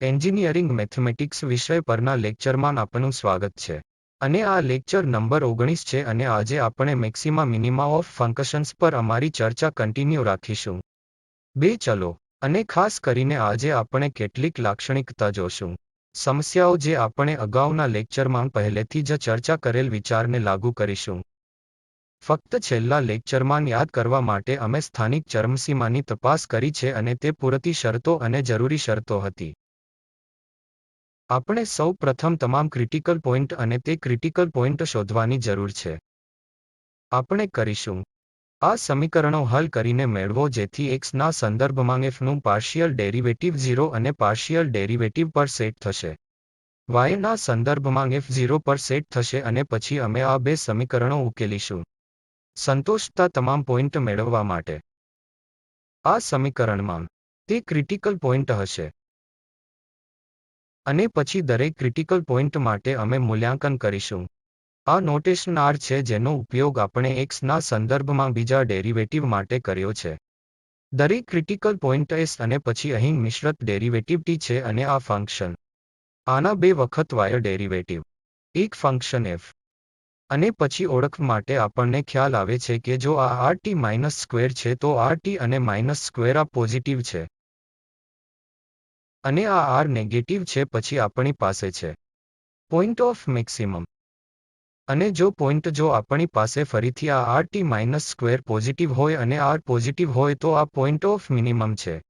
Engineering mathematics વિષય પરના લેક્ચરમાં આપનું સ્વાગત છે અને આ લેક્ચર નંબર 19 છે અને આજે આપણે મેક્સિમા મિનિમા ઓફ ફંક્શન્સ પર અમારી ચર્ચા કન્ટિન્યુ રાખીશું. ચલો અને ખાસ કરીને આજે આપણે કેટલીક લાક્ષણિકતા જોશું. સમસ્યાઓ જે આપણે અગાઉના લેક્ચરમાં પહેલેથી જ ચર્ચા કરેલ વિચારને લાગુ કરીશું. ફક્ત છેલ્લા લેક્ચરમાં યાદ કરવા માટે અમે સ્થાનિક ચરમસીમાની તપાસ કરી છે અને તે પૂરતી શરતો અને જરૂરી શરતો હતી. આપણે સૌ પ્રથમ તમામ ક્રિટિકલ પોઈન્ટ અને તે ક્રિટિકલ પોઈન્ટ શોધવાની જરૂર છે. આપણે કરીશું આ સમીકરણો હલ કરીને મેળવો જેથી x ના સંદર્ભમાં f નું પાર્શિયલ ડેરિવેટિવ 0 અને પાર્શિયલ ડેરિવેટિવ પર સેટ થશે. y ના સંદર્ભમાં f 0 પર સેટ થશે અને પછી અમે આ બે સમીકરણો ઉકેલીશું. સંતોષતા તમામ પોઈન્ટ મેળવવા માટે આ સમીકરણમાં તે ક્રિટિકલ પોઈન્ટ હશે. અને પછી દરેક ક્રિટિકલ પોઈન્ટ માટે અમે મૂલ્યાંકન કરીશું. આ નોટેશન R છે જેનો ઉપયોગ આપણે x ના સંદર્ભમાં બીજા ડેરિવેટિવ માટે કર્યો છે. દરેક ક્રિટિકલ પોઈન્ટ s અને પછી અહીં મિશ્રિત ડેરિવેટિવ t છે અને આ ફંક્શન આના બે વખત y ડેરિવેટિવ એક ફંક્શન f અને પછી ઓળખ માટે આપણને ખ્યાલ આવે છે કે જો આ rt માઇનસ સ્ક્વેર છે તો rt અને માઇનસ સ્ક્વેર આ પોઝિટિવ છે અને આ r નેગેટિવ છે પછી આપણી પાસે છે પોઈન્ટ ઓફ મેક્સિમમ. અને જો આપણી પાસે ફરીથી આ rt માઇનસ સ્ક્વેર પોઝિટિવ હોય અને r પોઝિટિવ હોય તો આ પોઈન્ટ ઓફ મિનિમમ છે.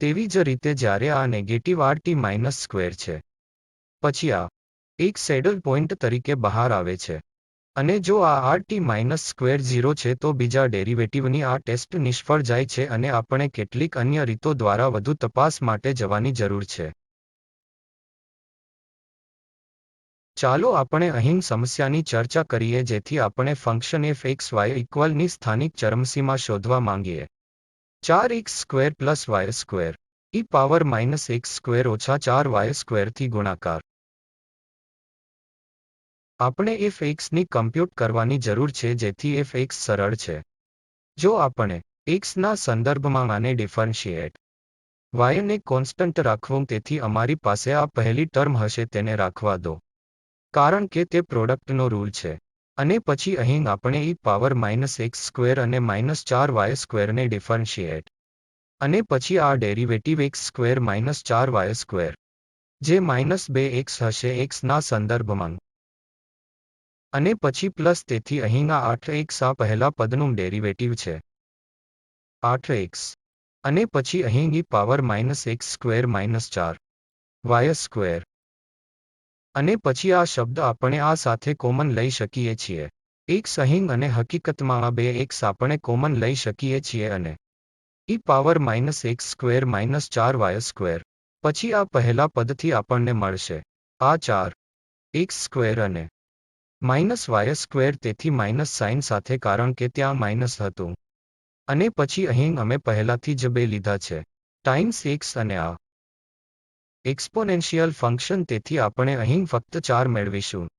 તેવી જ રીતે જ્યારે આ નેગેટિવ rt માઇનસ સ્ક્વેર છે પછી આ એક સેડલ પોઈન્ટ તરીકે બહાર આવે છે. અને જો આ rt માઇનસ સ્ક્વેર 0 છે તો બીજા ડેરિવેટિવની આ ટેસ્ટ નિષ્ફળ જાય છે અને આપણે કેટલીક અન્ય રીતો દ્વારા વધુ તપાસ માટે જવાની જરૂર છે. ચાલો આપણે અહીં સમસ્યાની ચર્ચા કરીએ જેથી આપણે ફંક્શન f(x, y) ઇક્વલની સ્થાનિક ચરમસીમા શોધવા માંગીએ. 4x square plus y square e power minus x square ઓછા 4y સ્ક્વેરથી ગુણાકાર. આપણે f(x) ની કમ્પ્યુટ કરવાની જરૂર છે જેથી f(x) સરળ છે. જો આપણે x ના સંદર્ભમાં આને ડિફરન્શિએટ y ને કોન્સ્ટન્ટ રાખવું તેથી અમારી પાસે આ પહેલી ટર્મ હશે તેને રાખવા દો. કારણ કે તે પ્રોડક્ટનો રૂલ છે. અને પછી અહીં આપણે e power minus x square અને માઇનસ 4y સ્ક્વેરને ડિફરન્શિએટ અને પછી આ derivative x square minus 4y square જે માઇનસ 2x હશે x ના સંદર્ભમાં. અને પછી પ્લસ તેથી અહીં આ 8x આ પહેલા પદનું ડેરિવેટિવ છે 8x અને પછી અહીં e power minus x square minus 4y square. અને પછી આ શબ્દ આપણે આ સાથે કોમન લઈ શકીએ છીએ x અહીં અને હકીકતમાં આ 2x આપણે કોમન લઈ શકીએ છીએ અને e power minus x square minus 4y square. પછી આ પહેલા પદથી આપણને મળશે આ 4x સ્ક્વેર અને માઇનસ y સ્ક્વેર તેથી માઇનસ સાઇન સાથે કારણ કે ત્યાં માઇનસ હતું. અને પછી અહીં અમે પહેલાથી જ 2 લીધા છે ટાઇમ્સ x અને આ એક્સપોનેન્શિયલ ફંક્શન તેથી આપણે અહીં ફક્ત 4 મેળવીશું.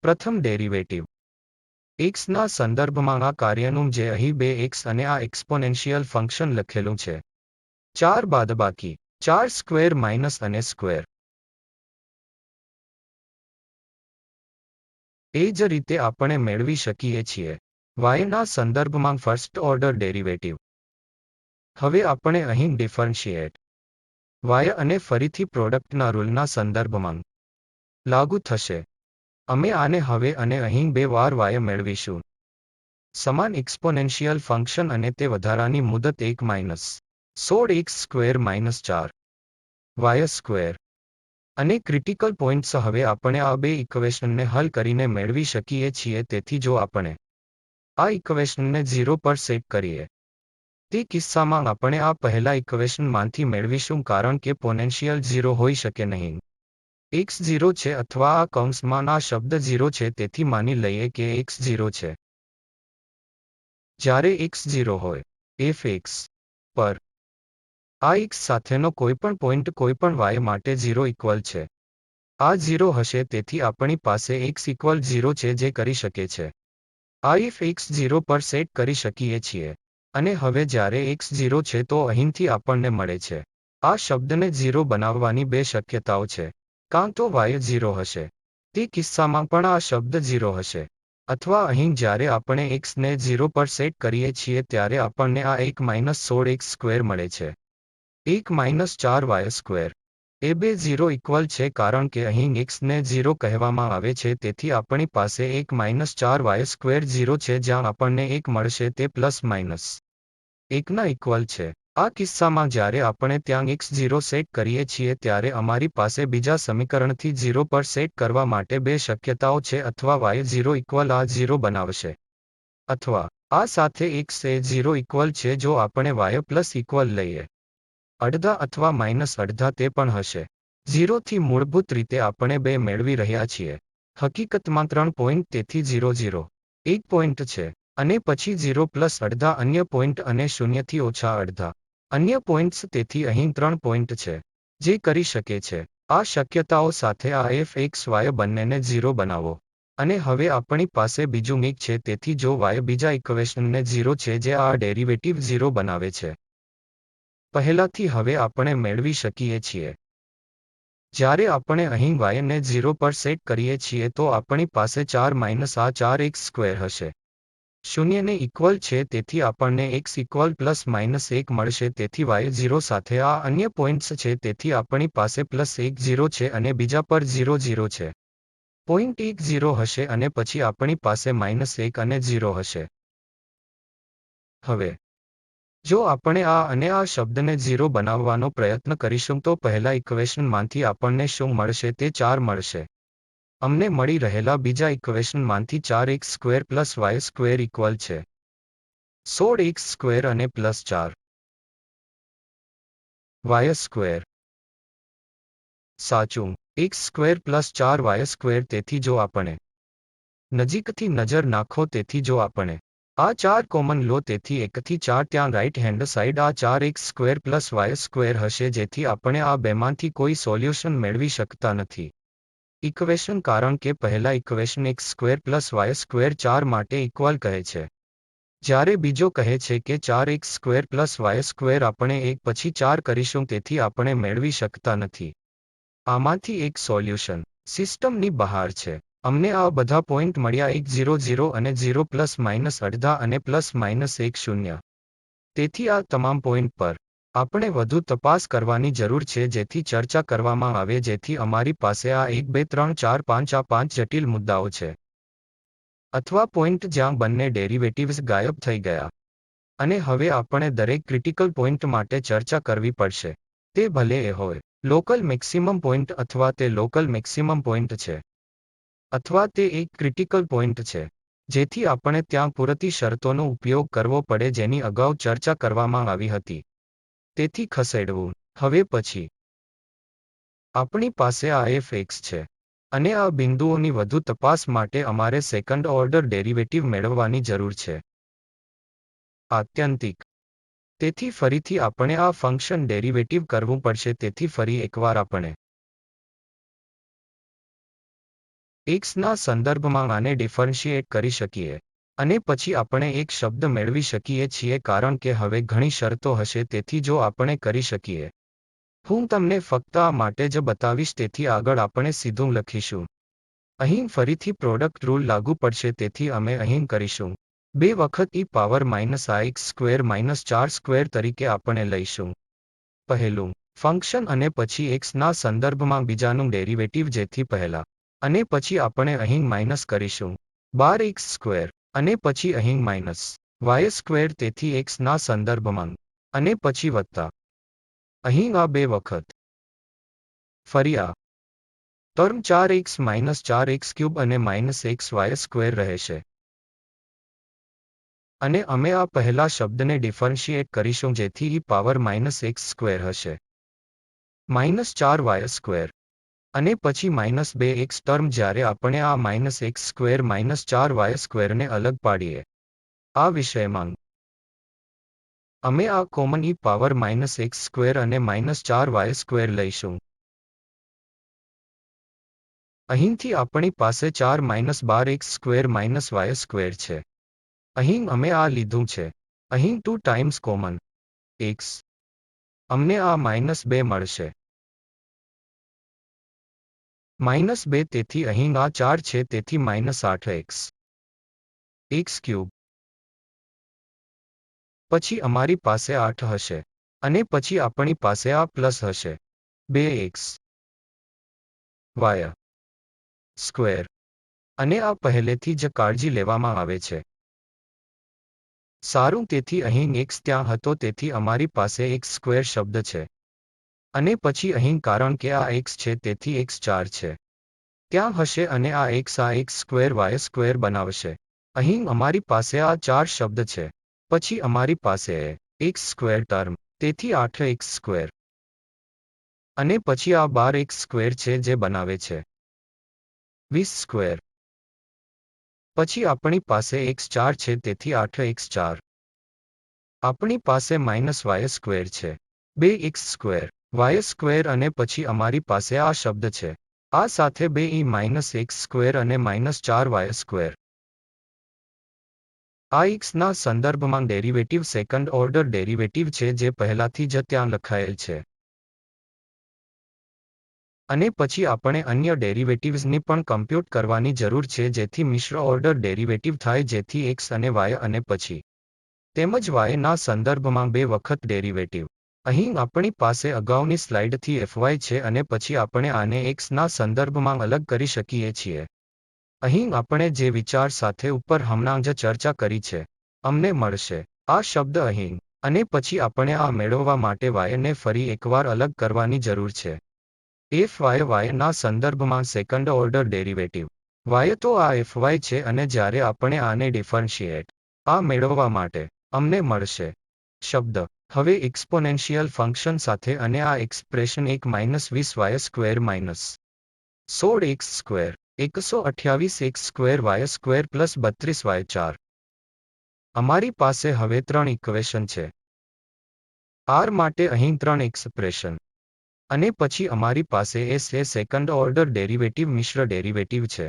પ્રથમ ડેરિવેટિવ x ના સંદર્ભમાં આ કાર્યનું જે અહીં 2x અને આ એક્સપોનેન્શિયલ ફંક્શન લખેલું છે 4 બાદબાકી 4 સ્ક્વેર માઇનસ અને સ્ક્વેર. એ જ રીતે આપણે મેળવી શકીએ છીએ y ના સંદર્ભમાં ફર્સ્ટ ઓર્ડર ડેરિવેટિવ. હવે આપણે અહીં ડિફરન્શિએટ y અને ફરીથી પ્રોડક્ટના રૂલના સંદર્ભમાં લાગુ થશે. અમે આને હવે અને અહીં 2 વાર y મેળવીશું. સમાન એક્સપોનેન્શિયલ ફંક્શન અને તે વધારાની મુદત 1 minus 16x square minus 4y square. અને ક્રિટિકલ પોઈન્ટ્સ હવે આપણે આ બે ઇક્વેશનને હલ કરીને મેળવી શકીએ છીએ તેથી જો આપણે આ ઇક્વેશનને 0 પર સેટ કરીએ તે કિસ્સામાં આપણે આ પહેલા ઇક્વેશનમાંથી મેળવીશું કારણ કે પોટેન્શિયલ 0 હોઈ શકે નહીં. x 0 છે અથવા આ કૌંસમાં આ શબ્દ 0 છે તેથી માની લઈએ કે x 0 છે. જ્યારે x 0 હોય f(x) પર આ x સાથેનો કોઈપણ પોઈન્ટ કોઈપણ y માટે 0 ઇક્વલ છે. આ 0 હશે તેથી આપણી પાસે x ઇક્વલ 0 છે જે કરી શકે છે. આ f(x) 0 પર સેટ કરી શકીએ છીએ. અને હવે જ્યારે x 0 છે તો અહીંથી આપણને મળે છે આ શબ્દને 0 બનાવવાની બે શક્યતાઓ છે. કાં તો y 0 હશે. તે કિસ્સામાં પણ આ શબ્દ 0 હશે. અથવા અહીં જ્યારે આપણે x ને 0 પર સેટ કરીએ છીએ ત્યારે આપણને આ 1 - 16x² મળે છે. 1 - 4y². એ બે 0 ઇક્વલ છે કારણ કે અહીં x ને 0 કહેવામાં આવે છે તેથી આપણી પાસે 1 - 4y² 0 છે જ્યાં આપણને 1 મળશે તે પ્લસ માઇનસ 1 ના ઇક્વલ છે. આ કિસ્સામાં જ્યારે આપણે ત્યાં x0 સેટ કરીએ છીએ ત્યારે અમારી પાસે બીજા સમીકરણથી 0 પર સેટ કરવા માટે બે શક્યતાઓ છે અથવા y0 ઇક્વલ આ 0 બનાવશે. અથવા આ સાથે x એ 0 ઇક્વલ છે જો આપણે y પ્લસ ઇક્વલ લઈએ. અડધા અથવા માઇનસ અડધા તે પણ હશે. 0 થી મૂળભૂત રીતે આપણે 2 મેળવી રહ્યા છીએ. હકીકતમાં 3 પોઇન્ટ તેથી 0 0 1 પોઇન્ટ છે. અને પછી 0 પ્લસ અડધા અન્ય પોઇન્ટ અને 0 થી ઓછા અડધા અન્ય પોઇન્ટ્સ તેથી અહીં 3 પોઇન્ટ છે. જે કરી શકે છે. આ શક્યતાઓ સાથે આ f(x, y) બંનેને 0 બનાવો. અને હવે આપણી પાસે બીજું એક છે તેથી જો y બીજા ઇક્વેશનને 0 છે જે આ ડેરિવેટિવ 0 બનાવે છે. પહેલાથી હવે આપણે મેળવી શકીએ છીએ. જ્યારે આપણે અહીં y ને 0 પર સેટ કરીએ છીએ તો આપણી પાસે 4 - આ 4x² હશે. 0 ને ઇક્વલ છે તેથી આપણને x ઇક્વલ પ્લસ માઇનસ 1 મળશે તેથી y0 સાથે આ અન્ય પોઇન્ટ્સ છે તેથી આપણી પાસે પ્લસ 1 0 છે અને બીજા પર 0 0 છે. પોઇન્ટ 1 0 હશે અને પછી આપણી પાસે -1 અને 0 હશે. હવે જો આપણે આ અને આ શબ્દને 0 બનાવવાનો પ્રયત્ન કરીશું તો પહેલા ઇક્વેશનમાંથી આપણને શું મળશે તે 4 મળશે. અમને મળી રહેલા બીજા ઇક્વેશનમાંથી 4x² પ્લસ y² ઇક્વલ છે 16x² અને પ્લસ 4y². સાચું. x² પ્લસ 4y² તેથી જો આપણે નજીકથી નજર નાખો તેથી જો આપણે આ 4 કોમન લો તેથી 1 થી 4 ત્યાં રાઇટ હેન્ડ સાઇડ આ 4x² પ્લસ y² હશે જેથી આપણે આ બેમાંથી કોઈ સોલ્યુશન મેળવી શકતા નથી. ઇક્વેશન કારણ કે પહેલા ઇક્વેશન x² પ્લસ y² 4 માટે ઇક્વલ કહે છે. જ્યારે બીજો કહે છે કે 4x² પ્લસ y² આપણે 1 પછી 4 કરીશું તેથી આપણે મેળવી શકતા નથી. આમાંથી એક સોલ્યુશન સિસ્ટમની બહાર છે. અમને આ બધા પોઇન્ટ મળ્યા 1 0 0 અને 0 પ્લસ માઇનસ અડધા અને પ્લસ માઇનસ 1 0. તેથી આ તમામ પોઇન્ટ પર આપણે વધુ તપાસ કરવાની જરૂર છે જેથી ચર્ચા કરવામાં આવે જેથી અમારી પાસે આ 1 2 3 4 5 આ 5 જટિલ મુદ્દાઓ છે. અથવા પોઇન્ટ જ્યાં બંને ડેરિવેટિવ્ઝ ગાયબ થઈ ગયા. અને હવે આપણે દરેક ક્રિટિકલ પોઇન્ટ માટે ચર્ચા કરવી પડશે. તે ભલે એ હોય લોકલ મેક્સિમમ પોઇન્ટ અથવા તે લોકલ મેક્સિમમ પોઇન્ટ છે. અથવા તે એક ક્રિટિકલ પોઇન્ટ છે. જેથી આપણે ત્યાં પૂરતી શરતોનો ઉપયોગ કરવો પડે જેની અગાઉ ચર્ચા કરવામાં આવી હતી. તેથી ખસેડવું. હવે પછી આપણી પાસે આ f(x) છે. અને આ બિંદુઓની વધુ તપાસ માટે અમારે સેકન્ડ ઓર્ડર ડેરિવેટિવ મેળવવાની જરૂર છે. આત્યંતિક. તેથી ફરીથી આપણે આ ફંક્શન ડેરિવેટિવ કરવું પડશે તેથી ફરી એકવાર આપણે x ના સંદર્ભમાં આને ડિફરન્શિએટ કરી શકીએ. અને પછી આપણે એક શબ્દ મેળવી શકીએ છીએ કારણ કે હવે ઘણી શરતો હશે તેથી જો આપણે કરી શકીએ. હું તમને ફક્ત આ માટે જ બતાવીશ તેથી આગળ આપણે સીધું લખીશું. અહીં ફરીથી પ્રોડક્ટ રૂલ લાગુ પડશે તેથી અમે અહીં કરીશું. 2 વખત e પાવર -ax² -4² તરીકે આપણે લઈશું. પહેલું ફંક્શન અને પછી x ના સંદર્ભમાં બીજાનું ડેરિવેટિવ જેથી પહેલા. અને પછી આપણે અહીં માઇનસ કરીશું 12x². અને પછી અહીં -y² તેથી x ના સંદર્ભમાં. અને પછી વત્તા. અહીં આ 2 વખત. ફરી આ ટર્મ 4x - 4x³ અને -xy² રહેશે. અને અમે આ પહેલા શબ્દને ડિફરન્શિએટ કરીશું જેથી e પાવર -x² હશે. -4y². અને પછી -2x ટર્મ જ્યારે આપણે આ -x² - 4y² ને અલગ પાડીએ. આ વિષયમાં અમે આ કોમન e પાવર -x² અને -4y² લઈશું. અહીંથી આપણી પાસે 4 -12x² -y² છે. અહીં અમે આ લીધું છે. અહીં 2 ટાઇમ્સ કોમન x અમને આ -2 મળશે. -2 તેથી અહીં આ 4 છે તેથી -8x x ક્યુબ. પછી અમારી પાસે 8 હશે અને પછી આપણી પાસે આ પ્લસ હશે 2x y સ્ક્વેર. અને આ પહેલેથી જ કાળજી લેવામાં આવે છે. સારું, તેથી અહીં x ત્યાં હતો તેથી અમારી પાસે x સ્ક્વેર શબ્દ છે. અને પછી અહીં કારણ કે આ x છે તેથી x 4 છે. ત્યાં હશે અને આ x સ્ક્વેર y સ્ક્વેર બનાવશે. અહીં અમારી પાસે આ 4 શબ્દ છે. પછી અમારી પાસે x સ્ક્વેર ટર્મ, તેથી 8x સ્ક્વેર. અને પછી આ 12x સ્ક્વેર છે જે બનાવે છે 20 સ્ક્વેર. પછી આપણી પાસે x 4 છે તેથી 8x 4. આપણી પાસે -y સ્ક્વેર છે 2x સ્ક્વેર y સ્ક્વેર અને પછી અમારી પાસે આ શબ્દ છે. આ સાથે 2e-x સ્ક્વેર અને -4y સ્ક્વેર. આ x ના સંદર્ભમાં ડેરિવેટિવ સેકન્ડ ઓર્ડર ડેરિવેટિવ છે જે પહેલાથી જ ત્યાં લખાયેલ છે. અને પછી આપણે અન્ય ડેરિવેટિવ્સની પણ કમ્પ્યુટ કરવાની જરૂર છે જેથી મિશ્ર ઓર્ડર ડેરિવેટિવ થાય જેથી x અને y અને પછી તેમજ y ના સંદર્ભમાં 2 વખત ડેરિવેટિવ. અહીં આપણી પાસે અગાઉની સ્લાઇડથી fy છે અને પછી આપણે આને x ના સંદર્ભમાં અલગ કરી શકીએ છીએ. અહીં આપણે જે વિચાર સાથે ઉપર હમણાં જ ચર્ચા કરી છે, અમને મળશે આ શબ્દ અહીં. અને પછી આપણે આ મેળવવા માટે y ને ફરી એકવાર અલગ કરવાની જરૂર છે. y ના સંદર્ભમાં સેકન્ડ ઓર્ડર ડેરિવેટિવ. y તો આ fy છે અને જ્યારે આપણે આને ડિફરન્શિએટ આ મેળવવા માટે અમને મળશે શબ્દ. હવે એક્સપોનેન્શિયલ ફંક્શન સાથે અને આ expression 1-20y square -16x square 128x square y square plus 32y4. અમારી પાસે હવે 3 ઇક્વેશન છે. r માટે અહીં 3 એક્સપ્રેશન. અને પછી અમારી પાસે s એ સેકન્ડ ઓર્ડર ડેરિવેટિવ મિશ્ર ડેરિવેટિવ છે.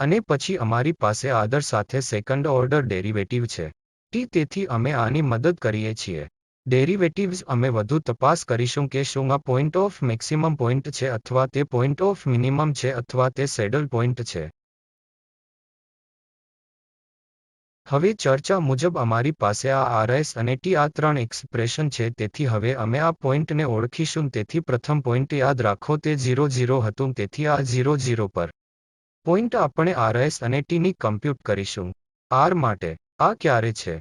અને પછી અમારી પાસે આદર સાથે સેકન્ડ ઓર્ડર ડેરિવેટિવ છે t. તેથી અમે આની મદદ કરીએ છીએ ડેરિવેટિવ્સ. અમે વધુ તપાસ કરીશું કે શું આ પોઈન્ટ ઓફ મેક્સિમમ પોઈન્ટ છે અથવા તે પોઈન્ટ ઓફ મિનિમમ છે અથવા તે સેડલ પોઈન્ટ છે. હવે ચર્ચા મુજબ અમારી પાસે આ rs અને t આ 3 એક્સપ્રેશન છે તેથી હવે અમે આ પોઈન્ટને ઓળખીશું. તેથી પ્રથમ પોઈન્ટ યાદ રાખો તે 0 0 હતું તેથી આ 0 0 પર પોઈન્ટ આપણે rs અને t ની કમ્પ્યુટ કરીશું. r માટે આ ક્યારે છે?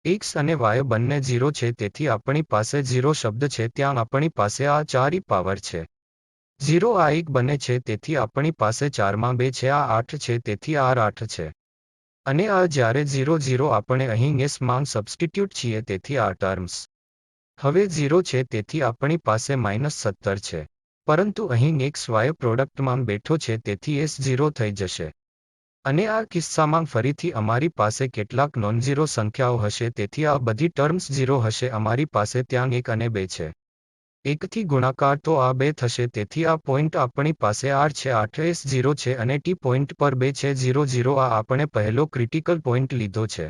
x અને y બંને 0 છે તેથી આપણી પાસે 0 શબ્દ છે. ત્યાં આપણી પાસે આ 4e પાવર છે 0. આ 1 બને છે તેથી આપણી પાસે 4 માં 2 છે. આ 8 છે તેથી r 8 છે. અને આ જ્યારે 0 0 આપણે અહીં s માં સબસ્ટિટ્યુટ છીએ તેથી આ ટર્મ્સ હવે 0 છે તેથી આપણી પાસે -17 છે. પરંતુ અહીં x y પ્રોડક્ટમાં બેઠો છે તેથી s 0 થઈ જશે. અને આ કિસ્સામાં ફરીથી અમારી પાસે કેટલાક નોનઝીરો સંખ્યાઓ હશે તેથી આ બધી ટર્મ્સ 0 હશે. અમારી પાસે ત્યાં 1 અને 2 છે. 1 થી ગુણાકાર તો આ 2 થશે તેથી આ પોઈન્ટ આપણી પાસે r છે 8 s 0 છે અને t પોઈન્ટ પર 2 છે 0 0. આ આપણે પહેલો ક્રિટિકલ પોઈન્ટ લીધો છે.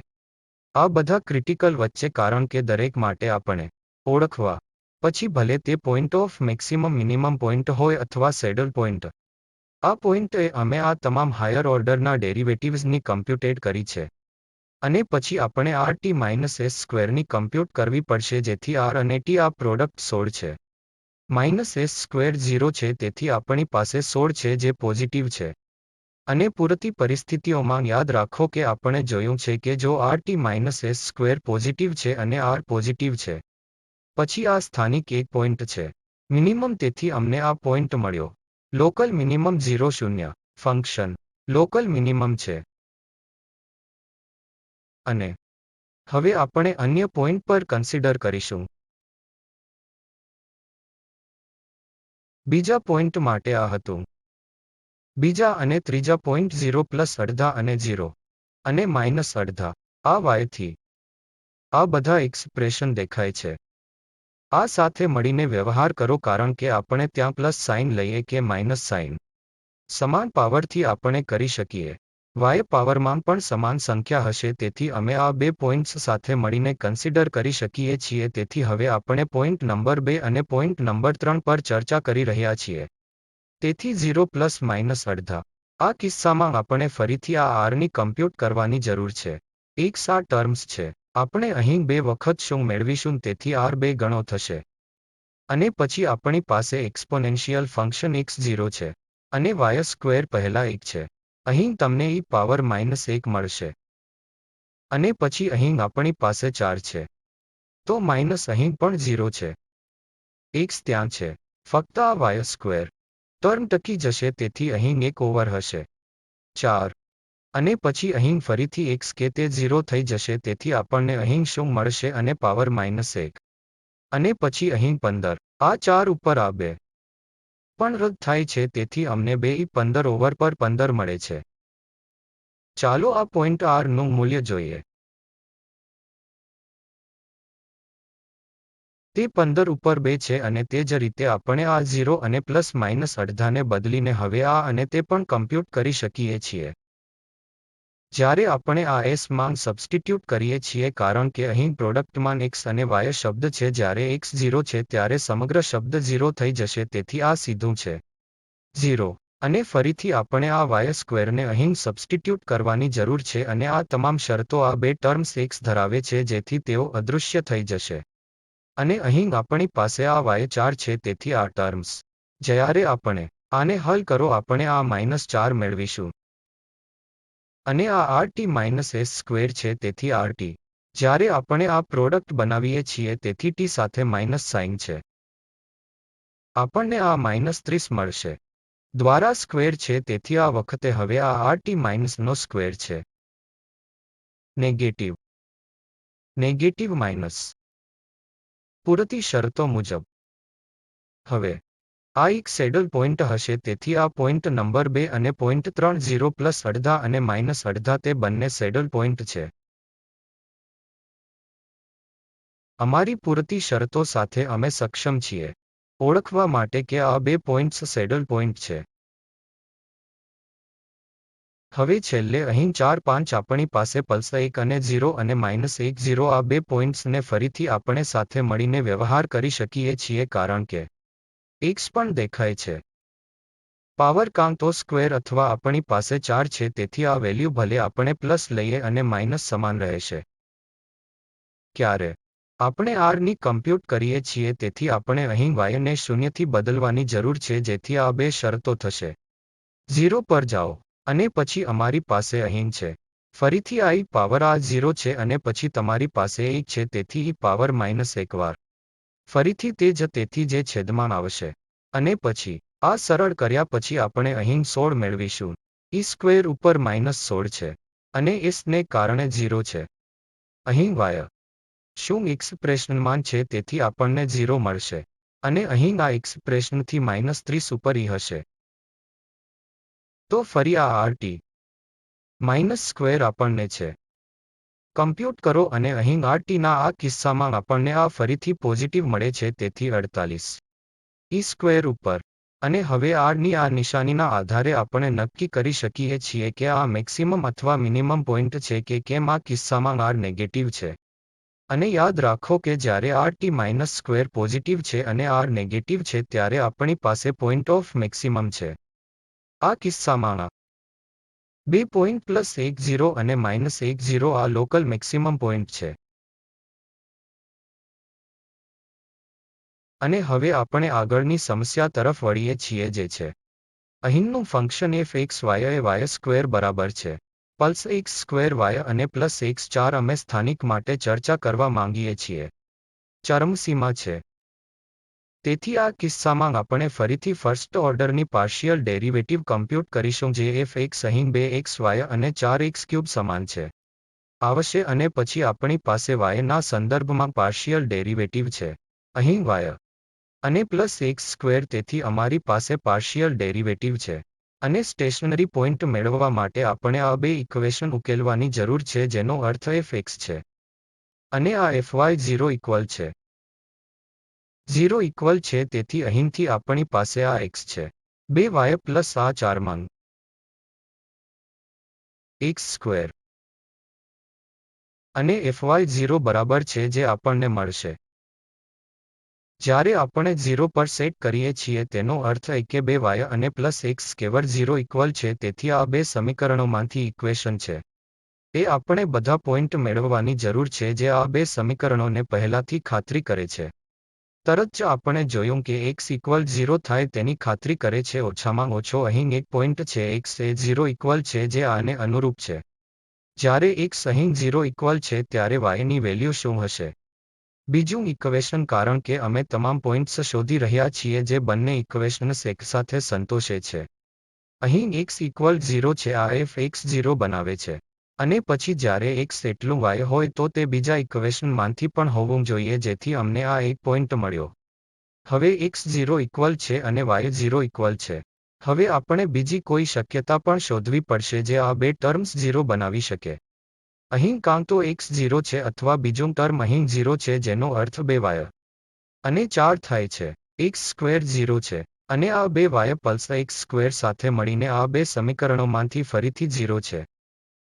આ બધા ક્રિટિકલ વચ્ચે કારણ કે દરેક માટે આપણે ઓળખવા પછી ભલે તે point of maximum minimum point હોય અથવા સેડલ પોઈન્ટ. આ પોઈન્ટએ અમે આ તમામ હાયર ઓર્ડરના ડેરિવેટિવ્સની કમ્પ્યુટેડ કરી છે. અને પછી આપણે rt-s સ્ક્વેરની કમ્પ્યુટ કરવી પડશે જેથી r અને t આ પ્રોડક્ટ 16 છે. -s સ્ક્વેર 0 છે તેથી આપણી પાસે 16 છે જે પોઝિટિવ છે. અને પૂરતી પરિસ્થિતિઓમાં યાદ રાખો કે આપણે જોયું છે કે જો rt-s સ્ક્વેર પોઝિટિવ છે અને r પોઝિટિવ છે, પછી આ સ્થાનિક એક પોઈન્ટ છે મિનિમમ. તેથી અમને આ પોઈન્ટ મળ્યો local minimum 0 0. Function local minimum છે. અને હવે આપણે અન્ય પોઈન્ટ પર કન્સિડર કરીશું. બીજા પોઈન્ટ માટે આ હતું. બીજા અને ત્રીજા પોઈન્ટ 0 +અડધા અને 0 અને -અડધા. આ y થી આ બધા એક્સપ્રેશન દેખાય છે. આ સાથે મળીને વ્યવહાર કરો કારણ કે આપણે ત્યાં પ્લસ સાઇન લઈએ કે માઇનસ સાઇન સમાન પાવરથી આપણે કરી શકીએ. વાય પાવરમાં પણ સમાન સંખ્યા હશે, તેથી અમે આ બે પોઇન્ટ્સ સાથે મળીને કન્સિડર કરી શકીએ છીએ. તેથી હવે આપણે પોઇન્ટ નંબર 2 અને પોઇન્ટ નંબર 3 પર ચર્ચા કરી રહ્યા છીએ. તેથી 0 પ્લસ માઇનસ અડધા. આ કિસ્સામાં આપણે ફરીથી આ આરની કમ્પ્યુટ કરવાની જરૂર છે. x આ ટર્મ્સ છે. આપણે અહીં 2 વખત શું મેળવીશું, તેથી r 2 ગણો થશે. અને પછી આપણી પાસે એક્સ્પોનેન્શિયલ ફંક્શન x0 છે. અને y સ્ક્વેર પહેલા 1 છે. અહીં તમને e પાવર -1 મળશે. અને પછી અહીં આપણી પાસે 4 છે. તો માઇનસ અહીં પણ 0 છે. x ત્યાં છે. ફક્ત આ y સ્ક્વેર ટર્મ ટકી જશે, તેથી અહીં 1 ઓવર હશે 4. અને પછી અહીં ફરીથી x કે તે 0 થઈ જશે, તેથી આપણને અહીં શું મળશે અને પાવર -1. અને પછી અહીં 15. આ 4 ઉપર આ 2 પણ રદ થાય છે, તેથી અમને 2e15 ઓવર પર 15 મળે છે. ચાલો આ પોઈન્ટ r નું મૂલ્ય જોઈએ. તે 15 ઉપર 2 છે, અને તે જ રીતે આપણે આ 0 અને પ્લસ માઇનસ અડધાને બદલીને હવે આ અને તે પણ કમ્પ્યુટ કરી શકીએ છીએ. જ્યારે આપણે આ s માં સબસ્ટિટ્યુટ કરીએ છીએ, કારણ કે અહીં પ્રોડક્ટમાં x અને y શબ્દ છે, જ્યારે x 0 છે ત્યારે સમગ્ર શબ્દ 0 થઈ જશે, તેથી આ સીધું છે 0. અને ફરીથી આપણે આ y સ્ક્વેરને અહીં સબસ્ટિટ્યુટ કરવાની જરૂર છે, અને આ તમામ શરતો આ બે ટર્મ્સ x ધરાવે છે, જેથી તેઓ અદૃશ્ય થઈ જશે. અને અહીં આપણી પાસે આ y4 છે, તેથી આ ટર્મ્સ. જ્યારે આપણે આને હલ કરો, આપણે આ -4 મેળવીશું. અને આ rt - s સ્ક્વેર છે, તેથી rt. જ્યારે આપણે આ પ્રોડક્ટ બનાવીએ છીએ, તેથી t સાથે માઇનસ સાઇન છે. આપણને આ -30 મળશે. દ્વારા સ્ક્વેર છે, તેથી આ વખતે હવે આ rt નો સ્ક્વેર છે. નેગેટિવ. Negative minus. પૂરતી શરતો મુજબ. હવે આ એક સેડલ પોઈન્ટ હશે, તેથી આ પોઈન્ટ નંબર 2 અને પોઈન્ટ 3 0 પ્લસ અડધા અને માઇનસ અડધા તે બંને સેડલ પોઈન્ટ છે. અમારી પૂરતી શરતો સાથે અમે સક્ષમ છીએ ઓળખવા માટે કે આ બે પોઈન્ટ્સ સેડલ પોઈન્ટ છે. હવે છેલ્લે અહીં 4 5 આપણી પાસે પલ્સ 1 અને 0 અને -1 0 આ બે પોઈન્ટ્સને ફરીથી આપણે સાથે મળીને વ્યવહાર કરી શકીએ છીએ, કારણ કે x પણ દેખાય છે. પાવર કાં તો સ્ક્વેર અથવા આપણી પાસે 4 છે, તેથી આ વેલ્યુ ભલે આપણે પ્લસ લઈએ અને માઇનસ સમાન રહેશે. ક્યારે આપણે r ની કમ્પ્યુટ કરીએ છીએ, તેથી આપણે અહીં y ને 0 થી બદલવાની જરૂર છે, જેથી આ બે શરતો થશે. 0 પર જાઓ. અને પછી અમારી પાસે અહીં છે. ફરીથી આ e પાવર આ 0 છે, અને પછી તમારી પાસે 1 છે, તેથી e પાવર -1 વાર. ફરીથી તે જ, તેથી જે છેદમાં આવશે. અને પછી આ સરળ કર્યા પછી આપણે અહીં 16 મેળવીશું. e સ્ક્વેર ઉપર -16 છે. અને s ને કારણે 0 છે. અહીં y શું એક્સપ્રેશનમાં છે, તેથી આપણને 0 મળશે. અને અહીં આ એક્સપ્રેશનથી -30 ઉપર e હશે. તો ફરી આ rt -સ્ક્વેર આપણને છે. કમ્પ્યુટ કરો, અને અહીં rt ના આ કિસ્સામાં આપણને આ ફરીથી પોઝિટિવ મળે છે, તેથી 48 e સ્ક્વેર ઉપર. અને હવે r ની આ નિશાનીના આધારે આપણે નક્કી કરી શકીએ છીએ કે આ મેક્સિમમ અથવા મિનિમમ પોઈન્ટ છે કે કેમ. આ કિસ્સામાં r નેગેટિવ છે. અને યાદ રાખો કે જ્યારે rt -સ્ક્વેર પોઝિટિવ છે અને r નેગેટિવ છે, ત્યારે આપણી પાસે પોઈન્ટ ઓફ મેક્સિમમ છે. આ કિસ્સામાં આ 2 પોઈન્ટ +10 અને -10 આ લોકલ મેક્સિમમ પોઈન્ટ છે. અને હવે આપણે આગળની સમસ્યા તરફ વળીએ છીએ, જે છે અહીંનું ફંક્શન f(x, y) એ y સ્ક્વેર બરાબર છે પલ્સ x સ્ક્વેર y અને +x4. અમે સ્થાનિક માટે ચર્ચા કરવા માંગીએ છીએ. ચરમસીમા છે. તેથી આ કિસ્સામાં આપણે ફરીથી ફર્સ્ટ ઓર્ડરની પાર્શિયલ ડેરિવેટિવ કમ્પ્યુટ કરીશું, જે f(x) અહીં 2xy અને 4x³ સમાન છે આવશે, અને પછી આપણી પાસે y ના સંદર્ભમાં પાર્શિયલ ડેરિવેટિવ છે અહીં y અને +x સ્ક્વેર. તેથી અમારી પાસે પાર્શિયલ ડેરિવેટિવ છે. અને સ્ટેશનરી પોઈન્ટ મેળવવા માટે આપણે આ બે ઇક્વેશન ઉકેલવાની જરૂર છે, જેનો અર્થ f(x) છે. અને આ fy0 ઇક્વલ છે 0 ઇક્વલ છે, તેથી અહીંથી આપણી પાસે આ x છે 2y પ્લસ આ 4 માંગ એક્સ સ્ક્વેર અને fy0 બરાબર છે જે આપણને મળશે જ્યારે આપણે 0 પર સેટ કરીએ છીએ તેનો અર્થ એ કે 2y અને પ્લસ x સ્કેવર 0 ઇક્વલ છે તેથી આ બે સમીકરણોમાંથી ઇક્વેશન છે એ આપણે બધા પોઈન્ટ મેળવવાની જરૂર છે જે આ બે સમીકરણોને પહેલાથી ખાતરી કરે છે તરત જ આપણે જોયું કે x ઇક્વલ 0 થાય તેની ખાતરી કરે છે ઓછામાં ઓછો અહીં એક પોઈન્ટ છે x એ 0 ઇક્વલ છે જે આને અનુરૂપ છે જ્યારે x અહીં 0 ઇક્વલ છે ત્યારે y ની વેલ્યુ શું હશે બીજું ઇક્વેશન કારણ કે અમે તમામ પોઈન્ટ્સ શોધી રહ્યા છીએ જે બંને ઇક્વેશન્સ એકસાથે સંતોષે છે અહીં x ઇક્વલ 0 છે આ f(x0) બનાવે છે અને પછી જ્યારે x એટલું y હોય તો તે બીજા ઇક્વેશનમાંથી પણ હોવું જોઈએ જેથી અમને આ એક પોઈન્ટ મળ્યો હવે x 0 ઇક્વલ છે અને y 0 ઇક્વલ છે હવે આપણે બીજી કોઈ શક્યતા પણ શોધવી પડશે જે આ બે ટર્મ્સ 0 બનાવી શકે અહીં કાં તો x 0 છે અથવા બીજું ટર્મ અહીં 0 છે જેનો અર્થ 2y અને 4 થાય છે x સ્ક્વેર 0 છે અને આ 2y પલ્સ x સ્ક્વેર સાથે મળીને આ બે સમીકરણોમાંથી ફરીથી 0 છે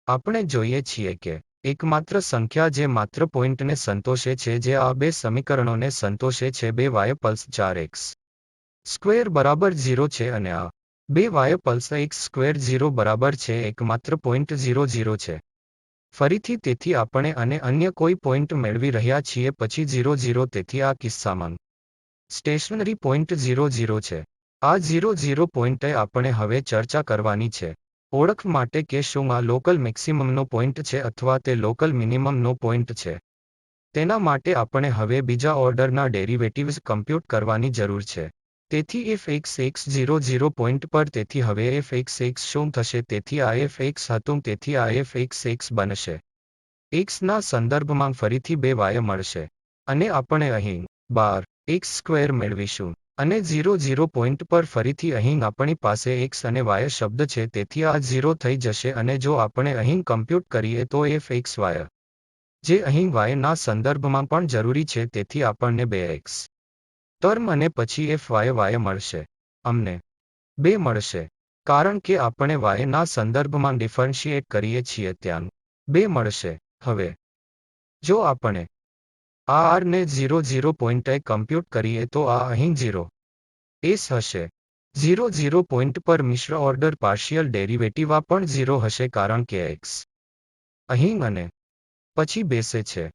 આપણે જોઈએ છીએ કે એકમાત્ર સંખ્યા જે માત્ર પોઈન્ટને સંતોષે છે જે આ બે સમીકરણોને સંતોષે છે 2y પલ્સ 4x સ્ક્વેર બરાબર 0 છે અને આ 2y પલ્સ x સ્ક્વેર 0 બરાબર છે એકમાત્ર પોઈન્ટ 0 0 છે ફરીથી તેથી આપણે અને અન્ય કોઈ પોઈન્ટ મેળવી રહ્યા છીએ પછી 0 0 તેથી આ કિસ્સામાં સ્ટેશનરી પોઈન્ટ 0 0 છે આ 0 0 પોઈન્ટે આપણે હવે ચર્ચા કરવાની છે ઓળખ માટે કે શું આ લોકલ મેક્સિમમનો પોઈન્ટ છે અથવા તે લોકલ મિનિમમનો પોઈન્ટ છે તેના માટે આપણે હવે બીજા ઓર્ડરના ડેરિવેટિવ્ઝ કમ્પ્યુટ કરવાની જરૂર છે તેથી f(x0 પોઈન્ટ પર તેથી હવે f(x) શું થશે તેથી આ f(x) હતું તેથી આ f(x) બનશે x ના સંદર્ભમાં ફરીથી 2y મળશે અને આપણે અહીં 12x સ્ક્વેર મેળવીશું અને 0 0 પોઈન્ટ પર ફરીથી અહીં આપણી પાસે x અને y શબ્દ છે તેથી આ 0 થઈ જશે અને જો આપણે અહીં કમ્પ્યુટ કરીએ તો f(x)y જે અહીં y ના સંદર્ભમાં પણ જરૂરી છે તેથી આપણને 2x ટર્મ અને પછી fyy મળશે અમને 2 મળશે કારણ કે આપણે y ના સંદર્ભમાં ડિફરન્શિએટ કરીએ છીએ ત્યાં 2 મળશે હવે જો આપણે આ r ને 0 0 પોઈન્ટે કમ્પ્યુટ કરીએ તો આ અહીં 0 s હશે 0 0 પોઈન્ટ પર મિશ્ર ઓર્ડર પાર્શિયલ ડેરિવેટિવ આ પણ 0 હશે કારણ કે x અહીં અને પછી બેસે છે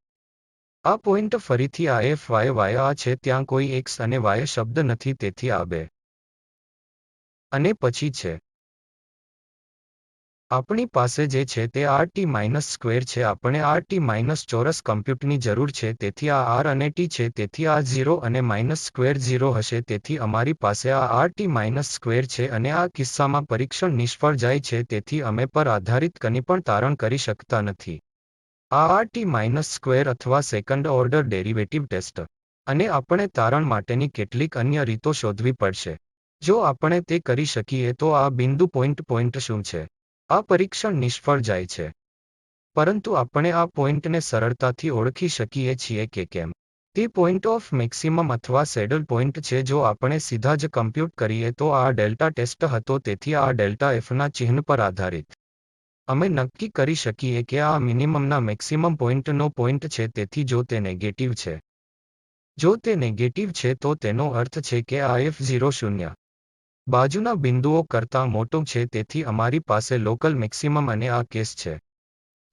આ પોઈન્ટ ફરીથી આ fyy આ છે ત્યાં કોઈ x અને y શબ્દ નથી તેથી આ 2 અને પછી છે આપણી પાસે જે છે તે rt-સ્ક્વેર છે આપણે rt- કમ્પ્યુટની જરૂર છે તેથી આ r અને t છે તેથી આ 0 અને -સ્ક્વેર 0 હશે તેથી અમારી પાસે આ rt-સ્ક્વેર છે અને આ કિસ્સામાં પરીક્ષણ નિષ્ફળ જાય છે તેથી અમે પર આધારિત કંઈ પણ તારણ કરી શકતા નથી આ rt-સ્ક્વેર અથવા સેકન્ડ ઓર્ડર ડેરિવેટિવ ટેસ્ટ અને આપણે તારણ માટેની કેટલીક અન્ય રીતો શોધવી પડશે જો આપણે તે કરી શકીએ તો આ બિંદુ પોઈન્ટ શું છે આ પરીક્ષણ નિષ્ફળ જાય છે પરંતુ આપણે આ પોઈન્ટને સરળતાથી ઓળખી શકીએ છીએ કે કેમ તે પોઈન્ટ ઓફ મેક્સિમમ અથવા સેડલ પોઈન્ટ છે જો આપણે સીધા જ કમ્પ્યુટ કરીએ તો આ ડેલ્ટા ટેસ્ટ હતો તેથી આ ડેલ્ટા એફના ચિહ્ન પર આધારિત અમે નક્કી કરી શકીએ કે આ મિનિમમના મેક્સિમમ પોઈન્ટનો પોઈન્ટ છે તેથી જો તે નેગેટિવ છે જો તે નેગેટિવ છે તો તેનો અર્થ છે કે આ f0 શૂન્ય બાજુના બિંદુઓ કરતાં મોટું છે તેથી અમારી પાસે લોકલ મેક્સિમમ અને આ કેસ છે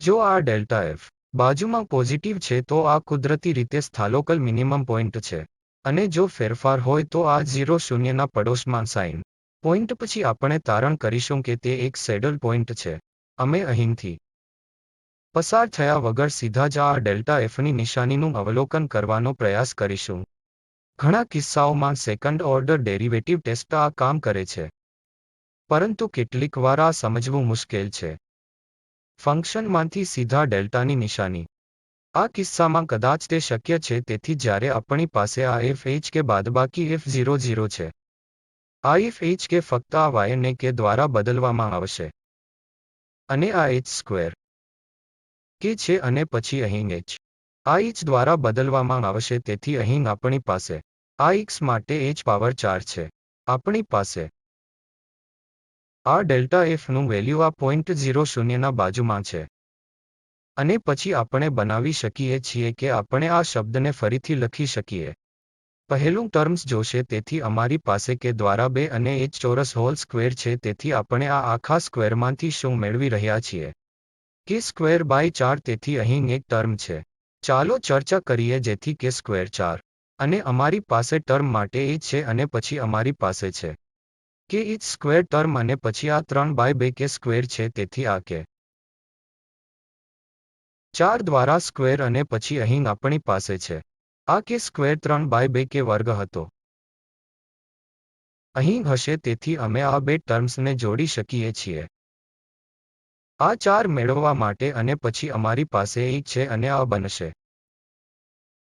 જો આ ડેલ્ટા એફ બાજુમાં પોઝિટિવ છે તો આ કુદરતી રીતે સ્થાલોકલ મિનિમમ પોઈન્ટ છે અને જો ફેરફાર હોય તો આ 0 શૂન્યના પડોશમાં સાઇન પોઈન્ટ પછી આપણે તારણ કરીશું કે તે એક સેડલ પોઈન્ટ છે અમે અહીંથી પસાર થયા વગર સીધા જ આ ડેલ્ટા એફની નિશાનીનું અવલોકન કરવાનો પ્રયાસ કરીશું ઘણા કિસ્સાઓમાં સેકન્ડ ઓર્ડર ડેરિવેટિવ ટેસ્ટ આ કામ કરે છે પરંતુ કેટલીકવાર આ સમજવું મુશ્કેલ છે ફંક્શનમાંથી સીધા ડેલ્ટાની નિશાની આ કિસ્સામાં કદાચ તે શક્ય છે તેથી જ્યારે આપણી પાસે આ f(h) કે બાદબાકી f(0 0) છે આ f(h) કે ફક્ત આ y ને કે દ્વારા બદલવામાં આવશે અને આ h સ્ક્વેર કે છે અને પછી અહીં h આ h દ્વારા બદલવામાં આવશે તેથી અહીં આપણી પાસે આ x માટે h પાવર 4 છે આપણી પાસે આ ડેલ્ટા એફનું વેલ્યુ આ પોઈન્ટ 0,0ના બાજુમાં છે. અને પછી આપણે બનાવી શકીએ છીએ કે આપણે આ શબ્દને ફરીથી લખી શકીએ. પહેલું ટર્મ્સ જોશે, તેથી અમારી પાસે કે દ્વારા 2 અને h ચોરસ હોલ સ્ક્વેર છે. તેથી આપણે આ આખા સ્ક્વેરમાંથી શું મેળવી રહ્યા છીએ? કે સ્ક્વેર બાય 4. તેથી અહીં એક ટર્મ છે. ચાલો ચર્ચા કરીએ જેથી કે સ્ક્વેર 4. અને અમારી પાસે ટર્મ માટે h છે અને પછી અમારી પાસે છે કે h સ્ક્વેર ટર્મ અને પછી આ 3/2 કે સ્ક્વેર છે. તેથી આ કે 4 દ્વારા સ્ક્વેર અને પછી અહીં આપણી પાસે છે આ કે સ્ક્વેર 3/2 કે વર્ગ હતો. અહીં હશે. તેથી અમે આ બે ટર્મ્સને જોડી શકીએ છીએ આ 4 મેળવવા માટે અને પછી અમારી પાસે 1 છે અને આ બનશે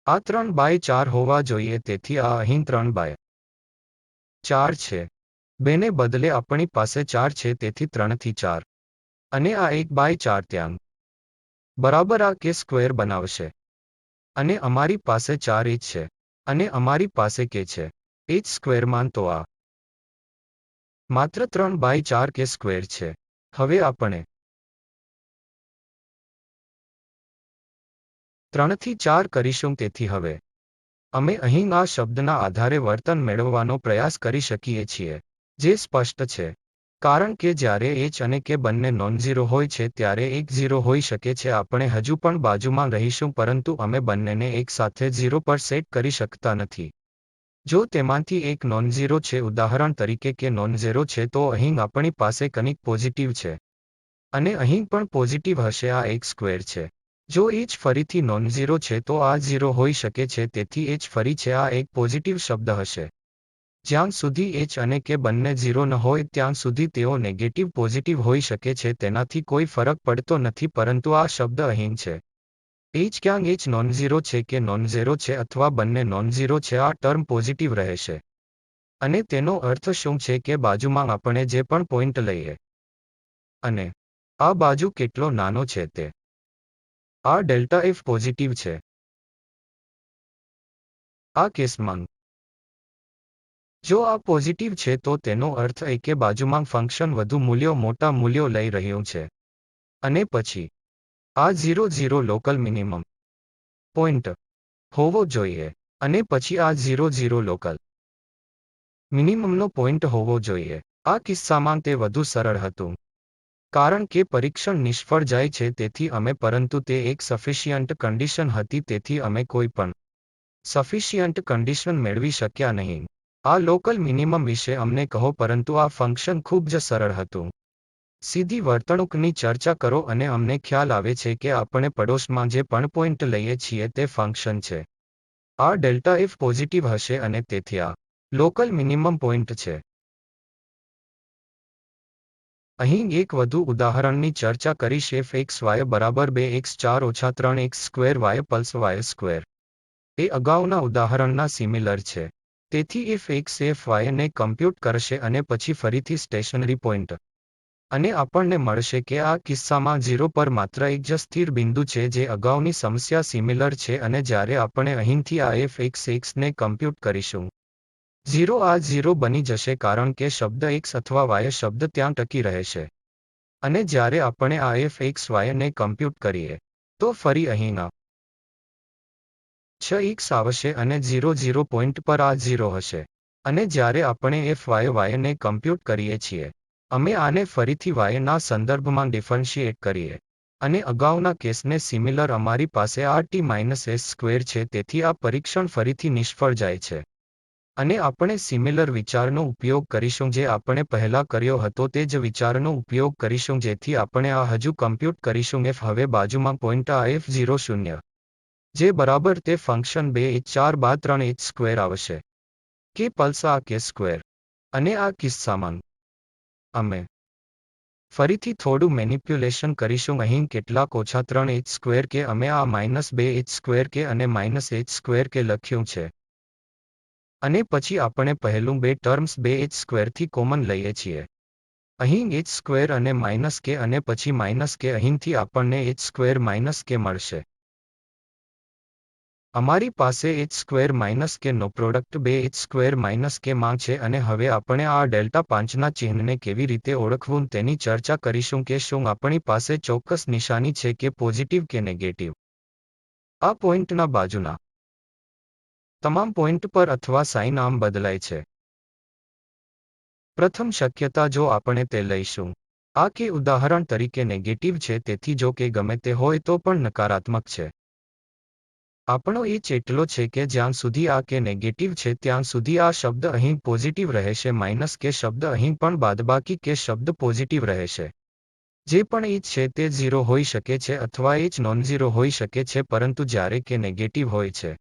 આ 3/4 હોવા જોઈએ. તેથી આ અહીં 3/4 છે. 2 ને બદલે આપણી પાસે 4 છે. તેથી 3 થી 4 અને આ 1/4 ત્યાં બરાબર આ કે સ્ક્વેર બનાવશે. અને અમારી પાસે 4 h છે અને અમારી પાસે કે છે h સ્ક્વેરમાં. તો આ માત્ર 3/4 કે સ્ક્વેર છે. હવે આપણે 3 થી 4 કરીશું. તેથી હવે અમે અહીં આ શબ્દના આધારે વર્તન મેળવવાનો પ્રયાસ કરી શકીએ છીએ, જે સ્પષ્ટ છે. કારણ કે જ્યારે h અને k બંને નોનઝીરો હોય છે ત્યારે એક 0 હોઈ શકે છે. આપણે હજુ પણ બાજુમાં રહીશું પરંતુ અમે બંનેને એકસાથે 0 પર સેટ કરી શકતા નથી. જો તેમાંથી એક નોનઝીરો છે, ઉદાહરણ તરીકે કે નોનઝેરો છે, તો અહીં આપણી પાસે કંઈક પોઝિટિવ છે અને અહીં પણ પોઝિટિવ હશે. આ એક સ્ક્વેર છે. જો h ફરીથી નોનઝીરો છે તો આ 0 હોઈ શકે છે. તેથી h ફરી છે. આ એક પોઝિટિવ શબ્દ હશે. જ્યાં સુધી h અને k બંને 0 ન હોય ત્યાં સુધી તેઓ નેગેટિવ પોઝિટિવ હોઈ શકે છે. તેનાથી કોઈ ફરક પડતો નથી. પરંતુ આ શબ્દ અહીં છે. h ક્યાં h નોનઝીરો છે કે નોનઝેરો છે અથવા બંને નોનઝીરો છે, આ ટર્મ પોઝિટિવ રહેશે. અને તેનો અર્થ શું છે કે બાજુમાં આપણે જે પણ પોઈન્ટ લઈએ અને આ બાજુ કેટલો નાનો છે તે આ ડેલ્ટા એફ પોઝિટિવ છે. આ કેસમાં જો આ પોઝિટિવ છે તો તેનો અર્થ એ કે બાજુમાં ફંક્શન વધુ મૂલ્યો, મોટા મૂલ્યો લઈ રહ્યું છે. અને પછી આ 0,0 લોકલ મિનિમમ પોઈન્ટ હોવો જોઈએ અને પછી આ 0,0 લોકલ મિનિમમનો પોઈન્ટ હોવો જોઈએ. આ કિસ્સામાં તે વધુ સરળ હતું કારણ કે પરીક્ષણ નિષ્ફળ જાય છે. તેથી અમે પરંતુ તે એક સફિશિયન્ટ કન્ડિશન હતી. તેથી અમે કોઈ પણ સફિશિયન્ટ કન્ડિશન મેળવી શક્યા નહીં. આ લોકલ મિનિમમ વિશે અમને કહો. પરંતુ આ ફંક્શન ખૂબ જ સરળ હતું. સીધી વર્તણૂકની ચર્ચા કરો અને અમને ખ્યાલ આવે છે કે આપણે પડોશમાં જે પણ પોઈન્ટ લઈએ છીએ તે ફંક્શન છે. આ ડેલ્ટા એફ પોઝિટિવ હશે અને તેથી આ લોકલ મિનિમમ પોઈન્ટ છે. અહીં એક વધુ ઉદાહરણની ચર્ચા કરીશ. f(x, y) બરાબર 2x4 - 3x square y plus y square એ અગાઉના ઉદાહરણના સિમિલર છે. તેથી f(x) એ f(y) ને કમ્પ્યુટ કરશે અને પછી ફરીથી સ્ટેશનરી પોઈન્ટ અને આપણને મળશે કે આ કિસ્સામાં 0 પર માત્ર એક જ સ્થિર બિંદુ છે જે અગાઉની સમસ્યા સિમિલર છે. અને જ્યારે આપણે અહીંથી આ f(x) ને કમ્પ્યુટ કરીશું 0 આ 0 બની જશે કારણ કે શબ્દ x અથવા y શબ્દ ત્યાં ટકી રહેશે. અને જ્યારે આપણે આ f(x, y) ને કમ્પ્યુટ કરીએ તો ફરી અહીં આ 6x આવશે અને 0,0 પોઈન્ટ પર આ 0 હશે. અને જ્યારે આપણે f(y) ને કમ્પ્યુટ કરીએ છીએ અમે આને ફરીથી y ના સંદર્ભમાં ડિફરન્શિએટ કરીએ અને અગાઉના કેસને સિમિલર અમારી પાસે આ t-s સ્ક્વેર છે. તેથી આ પરીક્ષણ ફરીથી નિષ્ફળ જાય છે અને આપણે સિમિલર વિચારનો ઉપયોગ કરીશું જે આપણે પહેલા કર્યો હતો તે જ વિચારનો ઉપયોગ કરીશું જેથી આપણે આ હજુ કમ્પ્યુટ કરીશું f. હવે બાજુમાં પોઈન્ટ આ f(0, 0) જે બરાબર તે ફંક્શન 2h4 બાદ 3h સ્ક્વેર આવશે કે પલ્સ આ કે સ્ક્વેર. અને આ કિસ્સામાં અમે ફરીથી થોડું મેનિપ્યુલેશન કરીશું. અહીં કેટલાક ઓછા 3h સ્ક્વેર કે અમે આ -2h સ્ક્વેર કે અને -h સ્ક્વેર કે લખ્યું છે. અને પછી આપણે પહેલું બે ટર્મ્સ 2h સ્ક્વેરથી કોમન લઈએ છીએ. અહીં h સ્ક્વેર અને -k અને પછી -k અહીંથી આપણને h સ્ક્વેર -k મળશે. અમારી પાસે h સ્ક્વેર માઇનસ કે નો પ્રોડક્ટ 2h સ્ક્વેર માઇનસ કે માં છે અને હવે આપણે આ ડેલ્ટા 5ના ચિહ્નને કેવી રીતે ઓળખવું તેની ચર્ચા કરીશું કે શું આપણી પાસે ચોક્કસ નિશાની છે કે પોઝિટિવ કે નેગેટિવ. આ પોઈન્ટના બાજુના તમામ પોઈન્ટ પર અથવા સાઇન આમ બદલાય છે. પ્રથમ શક્યતા જો આપણે તે લઈશું આ કે ઉદાહરણ તરીકે નેગેટિવ છે તેથી જો કે ગમે તે હોય તો પણ નકારાત્મક છે. આપણો h એટલો છે કે જ્યાં સુધી આ કે નેગેટિવ છે ત્યાં સુધી આ શબ્દ અહીં પોઝિટિવ રહેશે માઇનસ કે શબ્દ અહીં પણ બાદબાકી કે શબ્દ પોઝિટિવ રહેશે. જે પણ h છે તે 0 હોઈ શકે છે અથવા h નોનઝીરો હોઈ શકે છે પરંતુ જ્યારે કે નેગેટિવ હોય છે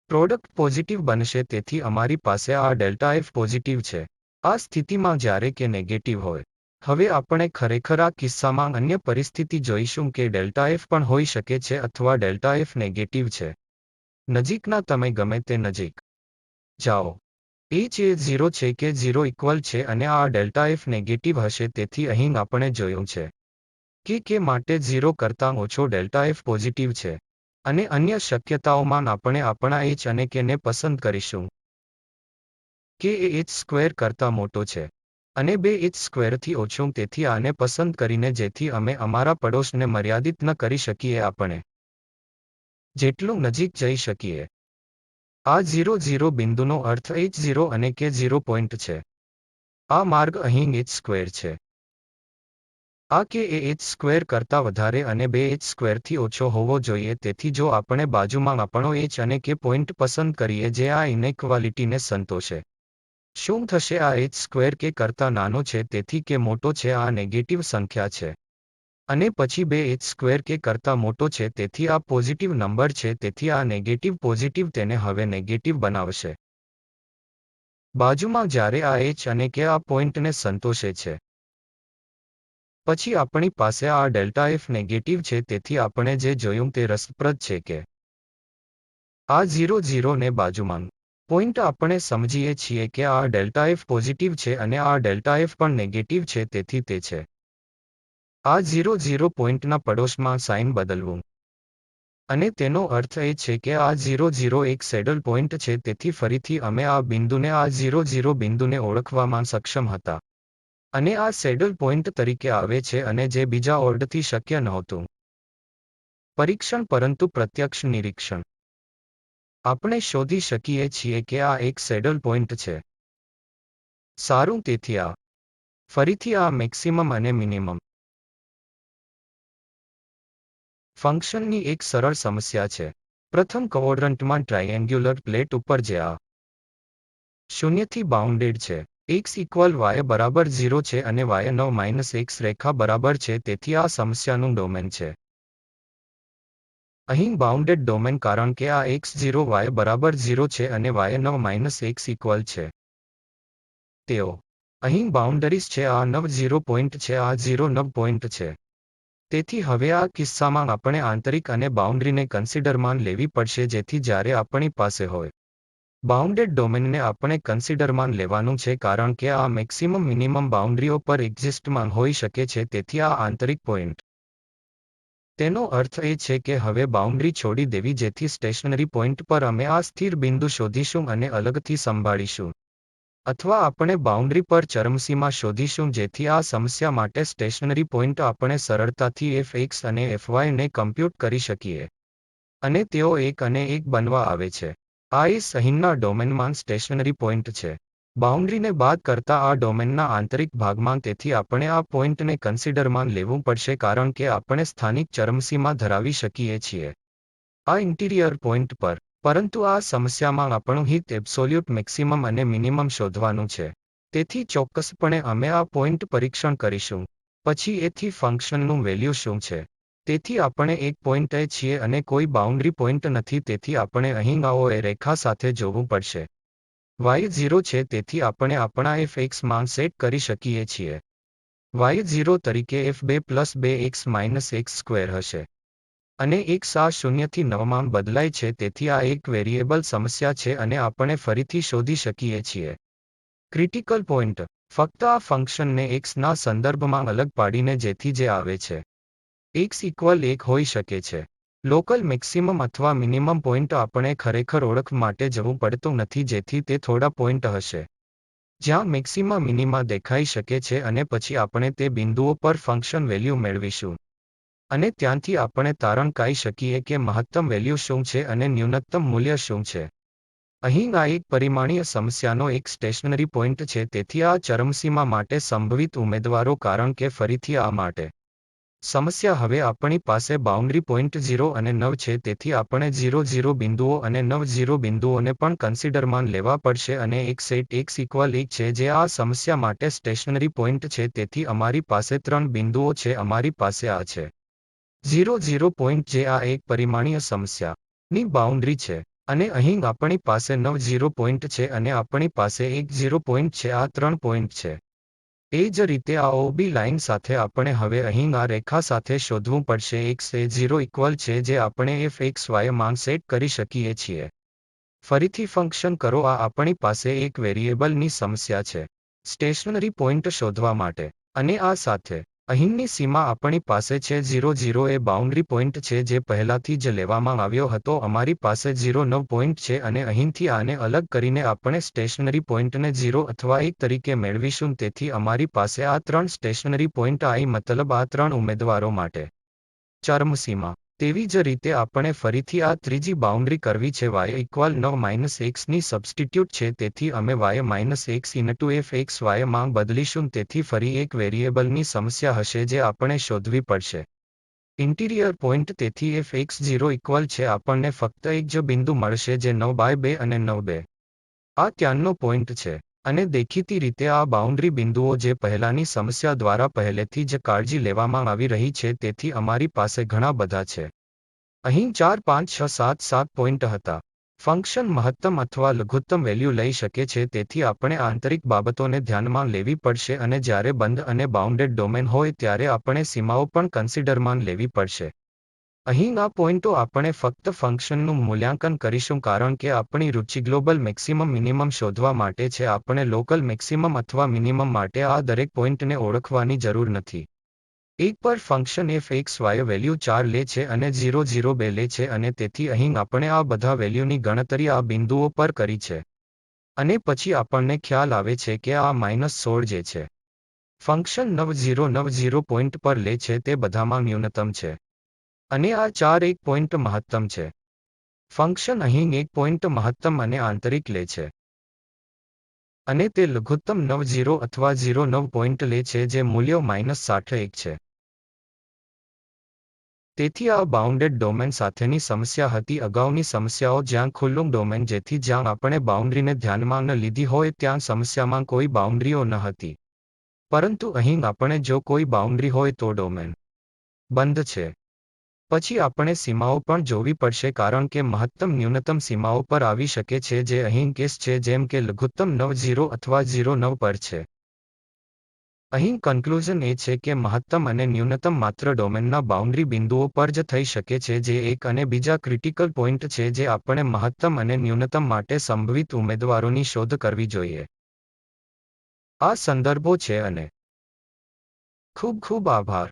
પ્રોડક્ટ પોઝિટિવ બનશે તેથી અમારી પાસે આ ડેલ્ટા f પોઝિટિવ છે. આ સ્થિતિમાં જ્યારે કે નેગેટિવ હોય. હવે આપણે ખરેખર આ કિસ્સામાં અન્ય પરિસ્થિતિ જોઈશું કે ડેલ્ટા f પણ હોઈ શકે છે અથવા ડેલ્ટા f નેગેટિવ છે. નજીકના તમે ગમે તે નજીક જાઓ h એ 0 છે કે 0 ઇક્વલ છે અને આ ડેલ્ટા f નેગેટિવ હશે તેથી અહીં આપણે જોયું છે કે માટે 0 કરતાં ઓછો ડેલ્ટા f પોઝિટિવ છે. અને અન્ય શક્યતાઓમાં આપણે આપણા h અને k ને પસંદ કરીશું કે એ h સ્ક્વેર કરતાં મોટો છે અને 2h સ્ક્વેરથી ઓછું તેથી આને પસંદ કરીને જેથી અમે અમારા પડોશને મર્યાદિત ન કરી શકીએ આપણે જેટલું નજીક જઈ શકીએ. આ 0 બિંદુનો અર્થ h0 અને k0 પોઈન્ટ છે. આ માર્ગ અહીં h સ્ક્વેર છે. આ કે એ h સ્ક્વેર કરતાં વધારે અને 2h સ્ક્વેરથી ઓછો હોવો જોઈએ તેથી જો આપણે બાજુમાં આપણો h અને k પોઈન્ટ પસંદ કરીએ જે આ ઇનેક્વાલિટીને સંતોષે. શું થશે આ h સ્ક્વેર કે કરતાં નાનો છે તેથી કે મોટો છે આ નેગેટિવ સંખ્યા છે. અને પછી 2h સ્ક્વેર કે કરતાં મોટો છે તેથી આ પોઝિટિવ નંબર છે તેથી આ નેગેટિવ પોઝિટિવ તેને હવે નેગેટિવ બનાવશે. બાજુમાં જ્યારે આ h અને k આ પોઈન્ટને સંતોષે છે. પછી આપણી પાસે આ ડેલ્ટા f નેગેટિવ છે તેથી આપણે જે જોયું તે રસપ્રદ છે કે આ 0 ને બાજુમાં પોઈન્ટ આપણે સમજીએ છીએ કે આ ડેલ્ટા f પોઝિટિવ છે અને આ ડેલ્ટા f પણ નેગેટિવ છે તેથી તે છે. આ 0 પોઈન્ટના પડોશમાં સાઇન બદલવું. અને તેનો અર્થ એ છે કે આ 0 એક સેડલ પોઈન્ટ છે તેથી ફરીથી અમે આ બિંદુને આ 0 બિંદુને ઓળખવામાં સક્ષમ હતા. અને આ સેડલ પોઈન્ટ તરીકે આવે છે અને જે બીજા ઓર્ડરથી શક્ય નહોતું. પરીક્ષણ પરંતુ પ્રત્યક્ષ નિરીક્ષણ. આપણે શોધી શકીએ છીએ કે આ એક સેડલ પોઈન્ટ છે. સારું તેથી આ ફરીથી આ મેક્સિમમ અને મિનિમમ ફંક્શનની એક સરળ સમસ્યા છે. પ્રથમ ક્વોડ્રન્ટમાં ટ્રાયેન્ગ્યુલર પ્લેટ ઉપર જે આ 0 થી બાઉન્ડેડ છે. x ઇક્વલ y બરાબર 0 છે અને y 9 x રેખા બરાબર છે તેથી આ સમસ્યાનું ડોમેન છે. અહીં બાઉન્ડેડ ડોમેન કારણ કે આ x0 y બરાબર 0 છે અને y 9 x ઇક્વલ છે. તેઓ અહીં બાઉન્ડરીઝ છે આ 0 પોઈન્ટ છે આ 9 પોઈન્ટ છે. તેથી હવે આ કિસ્સામાં આપણે આંતરિક અને બાઉન્ડ્રીને કન્સિડરમાં લેવી પડશે જેથી જ્યારે આપણી પાસે હોય બાઉન્ડેડ ડોમેનને આપણે કન્સિડરમાં લેવાનું છે કારણ કે આ મેક્સિમમ મિનિમમ બાઉન્ડ્રીઓ પર એક્ઝિસ્ટમાં હોઈ શકે છે તેથી આ આંતરિક પોઈન્ટ. તેનો અર્થ એ છે કે હવે બાઉન્ડ્રી છોડી દેવી જેથી સ્ટેશનરી પોઈન્ટ પર અમે આ સ્થિર બિંદુ શોધીશું અને અલગથી સંભાળીશું. અથવા આપણે બાઉન્ડ્રી પર ચરમસીમા શોધીશું જેથી આ સમસ્યા માટે સ્ટેશનરી પોઈન્ટ આપણે સરળતાથી fx અને fy ને કમ્પ્યુટ કરી શકીએ. અને તેઓ 1 અને 1 બનવા આવે છે. આ એ અહીંના ડોમેનમાં સ્ટેશનરી પોઈન્ટ છે. બાઉન્ડ્રીને બાદ કરતા આ ડોમેનના આંતરિક ભાગમાં તેથી આપણે આ પોઈન્ટને કન્સિડરમાં લેવું પડશે કારણ કે આપણે સ્થાનિક ચરમસીમા ધરાવી શકીએ છીએ આ ઇન્ટિરિયર પોઈન્ટ પર. પરંતુ આ સમસ્યામાં આપણું હિત એબ્સોલ્યુટ મેક્સિમમ અને મિનિમમ શોધવાનું છે. તેથી ચોક્કસપણે અમે આ પોઈન્ટ પરીક્ષણ કરીશું. પછી એથી ફંક્શનનું વેલ્યુ શું છે. તેથી આપણે એક પોઈન્ટ એ છીએ અને કોઈ બાઉન્ડ્રી પોઈન્ટ નથી તેથી આપણે અહીં આવો એ રેખા સાથે જોવું પડશે. y 0 છે તેથી આપણે આપણા fx માં સેટ કરી શકીએ છીએ. y 0 તરીકે f2 + 2x - x સ્ક્વેર હશે. અને x આ 0 થી 9 માં બદલાય છે તેથી આ એક વેરિયેબલ સમસ્યા છે અને આપણે ફરીથી શોધી શકીએ છીએ ક્રિટિકલ પોઈન્ટ. ફક્ત આ ફંક્શનને x ના સંદર્ભમાં અલગ પાડીને જેથી જે આવે છે x ઇક્વલ 1 હોઈ શકે છે. લોકલ મેક્સિમમ અથવા મિનિમમ પોઈન્ટ આપણે ખરેખર ઓળખ માટે જવું પડતું નથી, જેથી તે થોડા પોઈન્ટ હશે જ્યાં મેક્સિમા મિનિમા દેખાઈ શકે છે, અને પછી આપણે તે બિંદુઓ પર ફંક્શન વેલ્યુ મેળવીશું અને ત્યાંથી આપણે તારણ કાઢી શકીએ કે મહત્તમ વેલ્યુ શું છે અને ન્યૂનતમ મૂલ્ય શું છે. અહીં આ એક પરિમાણીય સમસ્યાનો એક સ્ટેશનરી પોઈન્ટ છે, તેથી આ ચરમસીમા માટે સંભવિત ઉમેદવારો, કારણ કે ફરીથી આ માટે સમસ્યા હવે આપણી પાસે બાઉન્ડ્રી પોઈન્ટ 0 અને 9 છે, તેથી આપણે 0 બિંદુઓ અને 9 બિંદુઓને પણ કન્સિડરમાં લેવા પડશે અને એક સેટ x = 1 છે જે આ સમસ્યા માટે સ્ટેશનરી પોઈન્ટ છે, તેથી અમારી પાસે 3 બિંદુઓ છે. અમારી પાસે આ છે 0 પોઈન્ટ જે આ એક પરિમાણીય સમસ્યાની બાઉન્ડ્રી છે, અને અહીં આપણી પાસે 9 પોઈન્ટ છે અને આપણી પાસે એક 0 પોઈન્ટ છે. આ 3 પોઈન્ટ છે. એ જ રીતે આ OB લાઇન સાથે આપણે હવે અહીં આ રેખા સાથે શોધવું પડશે x એ 0 ઇક્વલ છે જે આપણે fxy માં સેટ કરી શકીએ છીએ. ફરીથી ફંક્શન કરો. આ આપણી પાસે એક વેરિયેબલની સમસ્યા છે સ્ટેશનરી પોઈન્ટ શોધવા માટે, અને આ સાથે અહીંની સીમા આપણી પાસે છે 0 એ બાઉન્ડ્રી પોઈન્ટ છે જે પહેલાથી જ લેવામાં આવ્યો હતો. અમારી પાસે 9 પોઈન્ટ છે અને અહીંથી આને અલગ કરીને આપણે સ્ટેશનરી પોઈન્ટને 0 અથવા 1 તરીકે મેળવીશું. તેથી અમારી પાસે આ 3 સ્ટેશનરી પોઈન્ટ મતલબ આ 3 ઉમેદવારો માટે ચરમસીમા. તેવી જ રીતે આપણે ફરીથી આ ત્રીજી બાઉન્ડ્રી કરવી છે y = 9 - x ની સબસ્ટિટ્યુટ છે, તેથી અમે y - x * fxy માં બદલીશું. તેથી ફરી એક વેરિયેબલની સમસ્યા હશે જે આપણે શોધવી પડશે ઇન્ટિરિયર પોઈન્ટ. તેથી fx0 ઇક્વલ છે આપણને ફક્ત એક જ બિંદુ મળશે જે 9/2 અને 9/2 આ ત્યાંનો પોઈન્ટ છે, અને દેખીતી રીતે આ બાઉન્ડ્રી બિંદુઓ જે પહેલાની સમસ્યા દ્વારા પહેલેથી જ કાળજી લેવામાં આવી રહી છે, તેથી અમારી પાસે ઘણા બધા છે. અહીં 4 5 6 7 7 પોઈન્ટ હતા. ફંક્શન મહત્તમ અથવા લઘુત્તમ વેલ્યુ લઈ શકે છે, તેથી આપણે આંતરિક બાબતોને ધ્યાનમાં લેવી પડશે, અને જ્યારે બંધ અને બાઉન્ડેડ ડોમેન હોય ત્યારે આપણે સીમાઓ પણ કન્સિડરમાં લેવી પડશે. અહીં આ પોઈન્ટો આપણે ફક્ત ફંક્શનનું મૂલ્યાંકન કરીશું કારણ કે આપણી રુચિ ગ્લોબલ મેક્સિમમ મિનિમમ શોધવા માટે છે. આપણે લોકલ મેક્સિમમ અથવા મિનિમમ માટે આ દરેક પોઈન્ટને ઓળખવાની જરૂર નથી. એક પર ફંક્શન fxy વેલ્યુ 4 લે છે અને 0 લે છે, અને તેથી અહીં આપણે આ બધા વેલ્યુની ગણતરી આ બિંદુઓ પર કરી છે, અને પછી આપણને ખ્યાલ આવે છે કે આ -16 જે છે ફંક્શન 9 પોઈન્ટ પર લે છે તે બધામાં ન્યૂનતમ છે, અને આ 4 એક પોઈન્ટ મહત્તમ છે. ફંક્શન અહીં એક પોઈન્ટ મહત્તમ અને આંતરિક લે છે, અને તે લઘુત્તમ 9 અથવા 9 પોઈન્ટ લે છે જે મૂલ્યો -61 છે. તેથી આ બાઉન્ડેડ ડોમેન સાથેની સમસ્યા હતી. અગાઉની સમસ્યાઓ જ્યાં ખુલ્લું ડોમેન, જેથી જ્યાં આપણે બાઉન્ડ્રીને ધ્યાનમાં ન લીધી હોય ત્યાં સમસ્યામાં કોઈ બાઉન્ડ્રીઓ ન હતી, પરંતુ અહીં આપણે જો કોઈ બાઉન્ડ્રી હોય તો ડોમેન બંધ છે. પછી આપણે સીમાઓ પણ જોવી પડશે કારણ કે મહત્તમ ન્યૂનતમ સીમાઓ પર આવી શકે છે, જે અહીં કેસ છે, જેમ કે લઘુત્તમ 9 અથવા 9 પર છે. અહીં કન્ક્લુઝન એ છે કે મહત્તમ અને ન્યૂનતમ માત્ર ડોમેનના બાઉન્ડ્રી બિંદુઓ પર જ થઈ શકે છે, જે એક અને બીજા ક્રિટિકલ પોઈન્ટ છે જે આપણે મહત્તમ અને ન્યૂનતમ માટે સંભવિત ઉમેદવારોની શોધ કરવી જોઈએ. આ સંદર્ભો છે, અને ખૂબ ખૂબ આભાર.